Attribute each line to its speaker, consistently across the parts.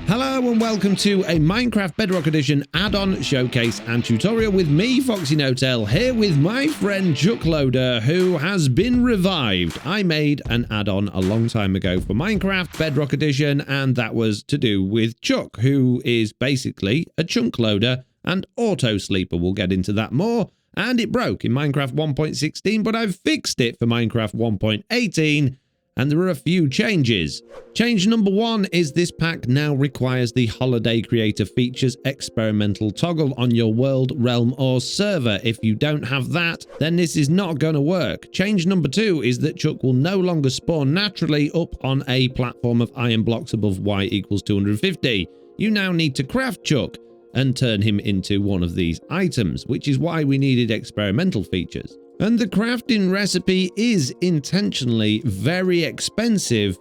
Speaker 1: Hello and welcome to a Minecraft Bedrock Edition add-on showcase and tutorial with me, FoxyNoTail, here with my friend Chuckloader, who has been revived. I made an add-on a long time ago for Minecraft Bedrock Edition, and that was to do with Chuck, who is basically a chunk loader and auto sleeper. We'll get into that more. And it broke in Minecraft 1.16, but I've fixed it for Minecraft 1.18. And there are a few changes. Change number 1 is this pack now requires the Holiday Creator Features experimental toggle on your world, realm, or server. If you don't have that, then this is not going to work. Change number 2 is that Chuck will no longer spawn naturally up on a platform of iron blocks above y equals 250. You now need to craft Chuck and turn him into one of these items, which is why we needed experimental features. And the crafting recipe is intentionally very expensive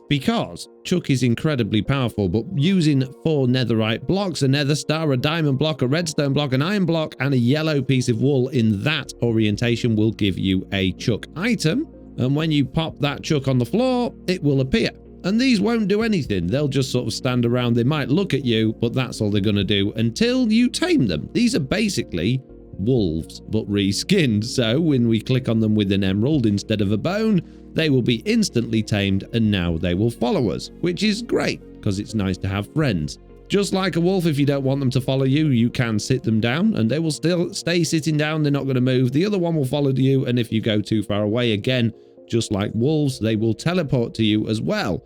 Speaker 1: because Chuck is incredibly powerful, but using 4 netherite blocks, a nether star, a diamond block, a redstone block, an iron block, and a yellow piece of wool in that orientation will give you a Chuck item. And when you pop that Chuck on the floor, it will appear. And these won't do anything. They'll just sort of stand around. They might look at you, but that's all they're going to do until you tame them. These are basically wolves but reskinned, so when we click on them with an emerald instead of a bone, they will be instantly tamed and now they will follow us, which is great because it's nice to have friends. Just like a wolf, if you don't want them to follow you, you can sit them down and they will still stay sitting down. They're not going to move. The other one will follow you, and if you go too far away, again, just like wolves, they will teleport to you as well.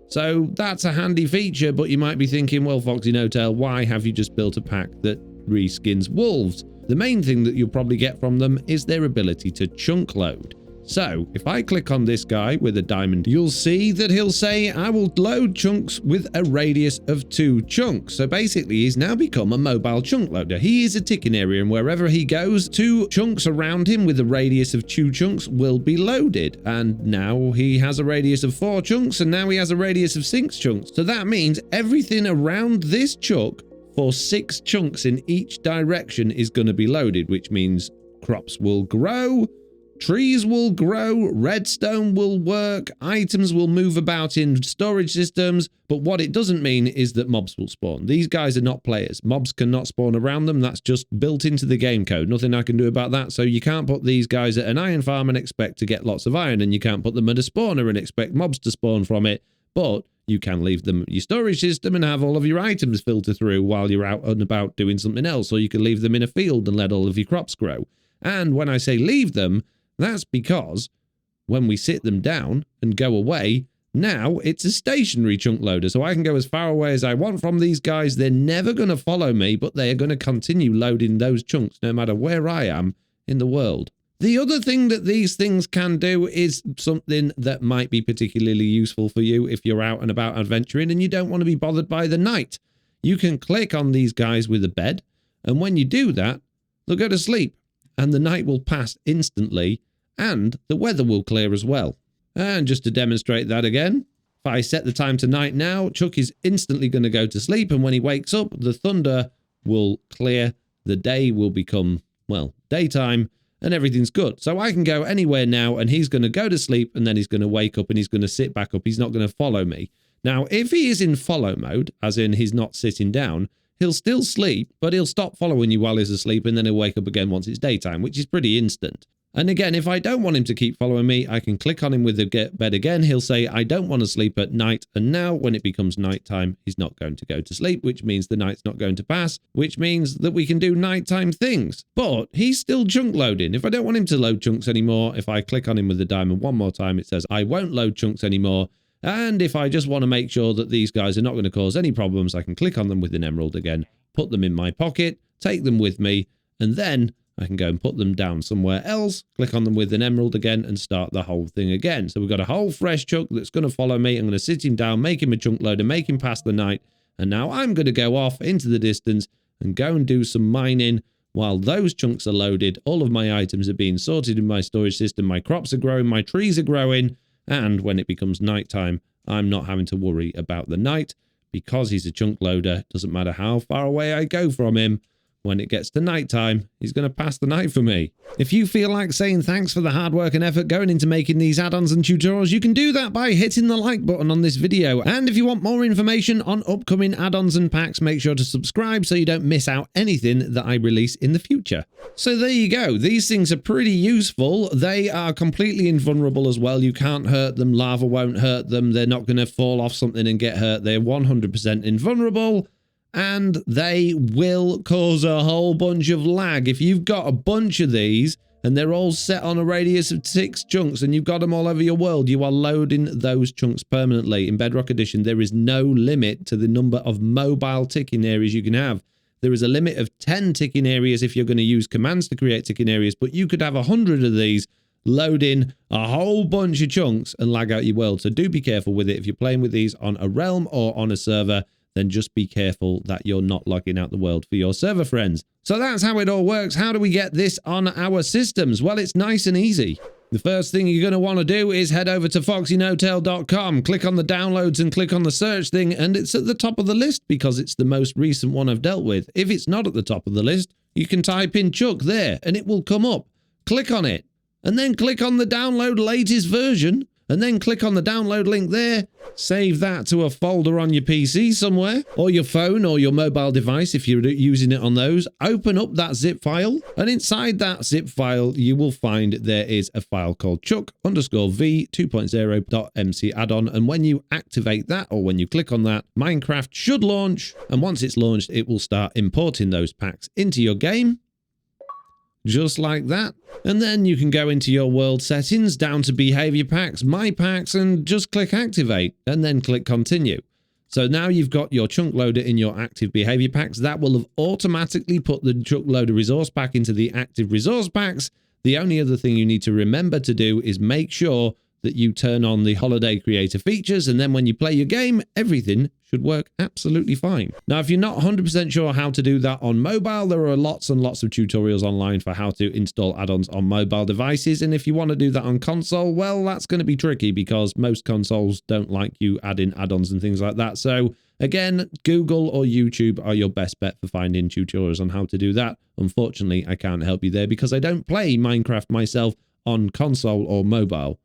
Speaker 1: So that's a handy feature, but you might be thinking, well, FoxyNoTail, why have you just built a pack that reskins wolves? The main thing that you'll probably get from them is their ability to chunk load. So if I click on this guy with a diamond, you'll see that he'll say, I will load chunks with a radius of 2 chunks. So basically he's now become a mobile chunk loader. He is a ticking area, and wherever he goes, 2 chunks around him with a radius of 2 chunks will be loaded. And now he has a radius of 4 chunks, and now he has a radius of 6 chunks. So that means everything around this chuck for 6 chunks in each direction is going to be loaded, which means crops will grow, trees will grow, redstone will work, items will move about in storage systems. But what it doesn't mean is that mobs will spawn. These guys are not players. Mobs cannot spawn around them. That's just built into the game code. Nothing I can do about that. So you can't put these guys at an iron farm and expect to get lots of iron, and you can't put them at a spawner and expect mobs to spawn from it. But you can leave them at your storage system and have all of your items filter through while you're out and about doing something else. Or you can leave them in a field and let all of your crops grow. And when I say leave them, that's because when we sit them down and go away, now it's a stationary chunk loader. So I can go as far away as I want from these guys. They're never going to follow me, but they are going to continue loading those chunks no matter where I am in the world. The other thing that these things can do is something that might be particularly useful for you if you're out and about adventuring and you don't want to be bothered by the night. You can click on these guys with a bed, and when you do that, they'll go to sleep, and the night will pass instantly, and the weather will clear as well. And just to demonstrate that again, if I set the time to night now, Chuck is instantly going to go to sleep, and when he wakes up, the thunder will clear, the day will become, well, daytime, and everything's good. So I can go anywhere now, and he's going to go to sleep, and then he's going to wake up and he's going to sit back up. He's not going to follow me. Now, if he is in follow mode, as in he's not sitting down, he'll still sleep, but he'll stop following you while he's asleep, and then he'll wake up again once it's daytime, which is pretty instant. And again, if I don't want him to keep following me, I can click on him with the bed again. He'll say, I don't want to sleep at night. And now when it becomes nighttime, he's not going to go to sleep, which means the night's not going to pass, which means that we can do nighttime things. But he's still chunk loading. If I don't want him to load chunks anymore, if I click on him with the diamond one more time, it says, I won't load chunks anymore. And if I just want to make sure that these guys are not going to cause any problems, I can click on them with an emerald again, put them in my pocket, take them with me, and then I can go and put them down somewhere else, click on them with an emerald again, and start the whole thing again. So we've got a whole fresh chunk that's going to follow me. I'm going to sit him down, make him a chunk loader, make him pass the night. And now I'm going to go off into the distance and go and do some mining while those chunks are loaded. All of my items are being sorted in my storage system. My crops are growing, my trees are growing. And when it becomes nighttime, I'm not having to worry about the night because he's a chunk loader. It doesn't matter how far away I go from him. when it gets to nighttime, he's going to pass the night for me. If you feel like saying thanks for the hard work and effort going into making these add-ons and tutorials, you can do that by hitting the like button on this video. And if you want more information on upcoming add-ons and packs, make sure to subscribe so you don't miss out anything that I release in the future. So there you go. These things are pretty useful. They are completely invulnerable as well. You can't hurt them. Lava won't hurt them. They're not going to fall off something and get hurt. They're 100% invulnerable. And they will cause a whole bunch of lag. If you've got a bunch of these and they're all set on a radius of 6 chunks and you've got them all over your world, you are loading those chunks permanently. In Bedrock Edition, there is no limit to the number of mobile ticking areas you can have. There is a limit of 10 ticking areas if you're going to use commands to create ticking areas, but you could have 100 of these load in a whole bunch of chunks and lag out your world. So do be careful with it. If you're playing with these on a realm or on a server, then just be careful that you're not logging out the world for your server friends. So that's how it all works. How do we get this on our systems? Well, it's nice and easy. The first thing you're going to want to do is head over to FoxyNoTail.com, click on the downloads and click on the search thing, and it's at the top of the list because it's the most recent one I've dealt with. If it's not at the top of the list, you can type in Chuck there and it will come up. Click on it and then click on the download latest version. And then click on the download link there, save that to a folder on your PC somewhere, or your phone or your mobile device if you're using it on those. Open up that zip file, and inside that zip file, you will find there is a file called chuck_v 2.0.mc add-on, and when you activate that, or when you click on that, Minecraft should launch, and once it's launched, it will start importing those packs into your game. Just like that. And then you can go into your world settings, down to behavior packs, my packs, and just click activate and then click continue. So now you've got your chunk loader in your active behavior packs. That will have automatically put the chunk loader resource pack into the active resource packs. The only other thing you need to remember to do is make sure that you turn on the holiday creator features, and then when you play your game, everything should work absolutely fine. Now, if you're not 100% sure how to do that on mobile, there are lots and lots of tutorials online for how to install add-ons on mobile devices, and if you want to do that on console, well, that's going to be tricky because most consoles don't like you adding add-ons and things like that. So again, Google or YouTube are your best bet for finding tutorials on how to do that. Unfortunately, I can't help you there because I don't play Minecraft myself on console or mobile.